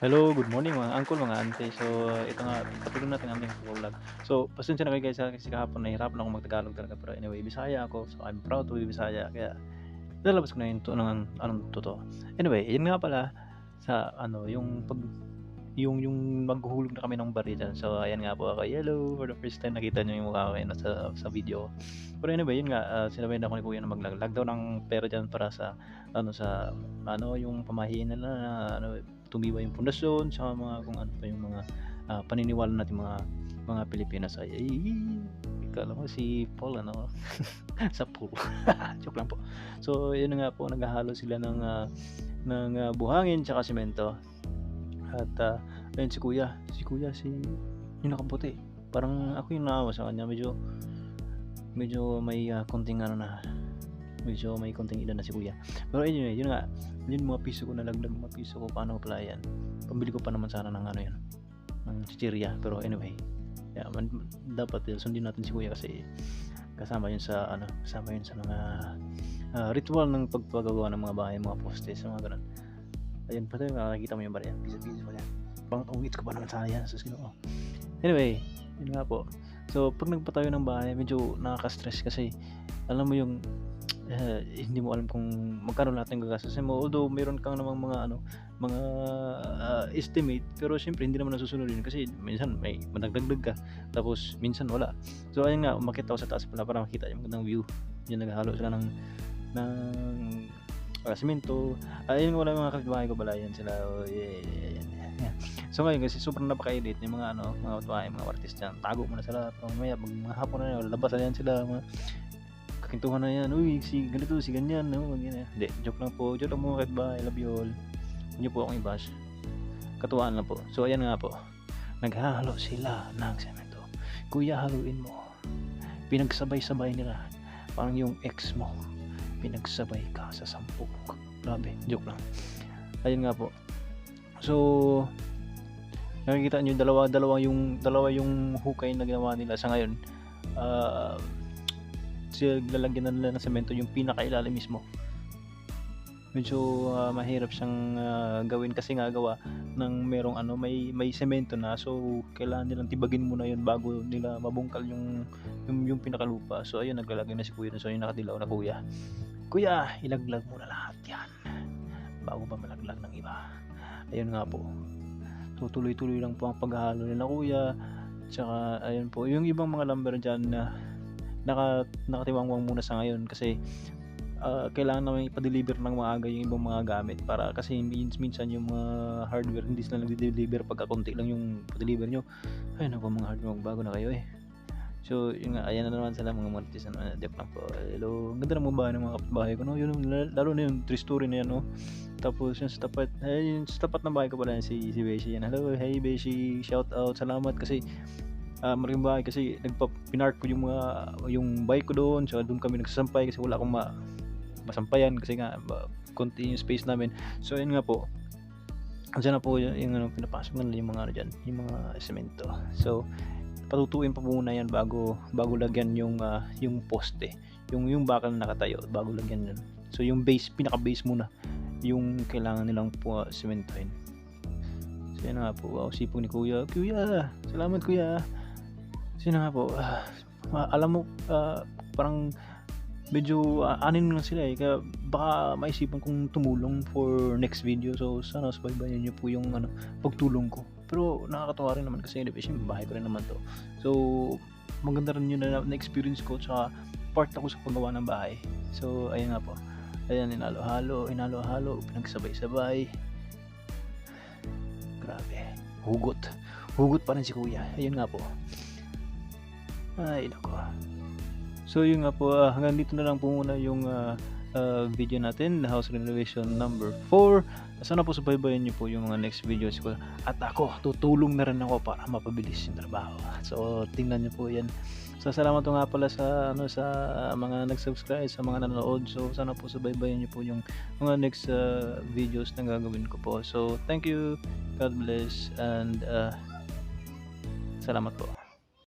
Hello, good morning mga uncle, mga auntie. So, ito nga, patuloy natin ang ating vlog. So, pasensya na kayo guys kasi kahapon nahihirapan ako mag-Tagalog talaga. Pero anyway, Bisaya ako. So, I'm proud to be Bisaya. Kaya, lalabas ko na yung ng anong totoo. Anyway, yun nga pala, sa ano, yung maghuhulog na kami ng barya dyan. So, ayan nga po ako. Hello, for the first time nakita nyo yung mukha ko yun sa video. Pero anyway, yun nga, sinabihan ako ni kuya na maglag daw ng pera dyan para sa yung pamahiin nila na tumibay yung pundasyon, sa mga kung ano pa yung mga paniniwala natin mga Pilipinas ay ikala mo si Paul sa pool. Joke lang po. So, yun na nga po, naghahalo sila ng buhangin tsaka semento. At ayun si yung nakaputi. Parang ako yung naawa sa kanya, medyo may konting medyo may konting edad na si kuya. Pero anyway, yun nga, yun mga piso ko nalaglag, mga piso ko paano pala yan. Pambili ko pa naman sana ng yun, ng chichirya. Pero anyway, yeah, dapat sundin natin si kuya kasi kasama yun sa mga ritual ng pagpagawa ng mga bahay, mga postes, mga ganun. Ayun, pati makikita mo yung barya, piso-piso ko yan. Pangit ko pa naman sana yan sa sino. Anyway, yun nga po. So, pag nagpatayo ng bahay, medyo nakaka-stress kasi alam mo yung hindi mo alam kung magkano lahat ng gagastusin mo. Although meron kang namang mga estimate, pero syempre hindi naman nasusunod kasi minsan may madagdag ka, tapos minsan wala. So ayun nga, umakyat ako sa taas para makita yung magandang view. Yung naghahalo sila ng semento. Ayun, wala mga kapitbahay ko pala yan sila. Yeah. So ngayon kasi sobrang napakainit yung mga mga kapitbahay, mga artist dyan. Tago muna sila. Pero mamaya pag mga hapon na yun, labas na yan sila. Kakintuhan na yan. Uy, si ganito, si ganyan. No? Ganyan. Hindi, joke lang po. Joke lang po mga kapitbahay. Love you all. Huwag niyo po akong i-bash. Katuwaan lang po. So ayan nga po. Naghahalo sila ng semento. Kuya, haluin mo. Pinagsabay-sabay nila. Parang yung ex mo. Pinagsabay ka sa 10. Grabe, joke lang. Ayun nga po. So, nakikita nyo dalawa yung hukay na ginawa nila sa ngayon. Lalagyan na nila ng semento yung pinakailalim mismo. Medyo mahirap siyang gawin kasi nga gawa ng merong may semento na, so kailangan nilang tibagin muna yun bago nila mabungkal yung pinakalupa. So ayun, naglalagay na si kuya. So yung nakadilaw na kuya, ilaglag mo na lahat yan bago pa malaglag ng iba. Ayun nga po. So tuloy-tuloy lang po ang paghahalo nila kuya. Tsaka ayun po, yung ibang mga lumber dyan na nakatiwangwang muna sa ngayon kasi kailangan naman ipa-deliver ng maaga yung ibang mga gamit para kasi minsan yung mga hardware hindi sila nagde-deliver pagka konti lang yung pa-deliver nyo. Ay naku, mga hardware magbago na kayo So yun nga, ayan na naman sila mga monetize na joke lang po. Hello, ang ganda ng mga bahay ng mga kapitbahay ko, no? Yun, lalo na yung 3-story na yan, no? Tapos yung sa tapat ng bahay ko pala si Beshi yan. Hello, hey Beshi, shout out, salamat kasi malaking bahay kasi pinark ko yung bike ko doon. So doon kami nagsasampay kasi wala akong masampayan kasi nga konti yung space namin. So yun nga po, andyan na po yung pinapasok na yung mga dyan, yung mga semento. So patutuin pa muna yan bago lagyan yung poste, yung bakal na nakatayo bago lagyan yun. So yung pinaka base muna yung kailangan nilang po sementohin. So yun nga po, wow, sipong ni kuya, salamat kuya. So yun nga po, alam mo parang medyo anin lang sila kaya baka maisipan kong tumulong for next video. So sana subaybayan niyo po yung pagtulong ko. Pero nakakatawa rin naman kasi bahay ko rin naman to. So maganda rin yun na experience ko, tsaka part ako sa paggawa ng bahay. So ayun nga po, ayan, inalo-halo, pinagsabay-sabay. Grabe, hugot pa rin si kuya. Ayun nga po, ay nako. So yun nga po, hanggang dito na lang po muna yung video natin, house renovation number 4. Sana po subaybayan niyo po yung mga next videos ko. At ako, tutulong na rin ako para mapabilis yung trabaho. So tingnan niyo po yan. So salamat po nga pala sa mga nag-subscribe, sa mga nanonood. So sana po subaybayan niyo po yung mga next videos na gagawin ko po. So thank you, God bless, and salamat po.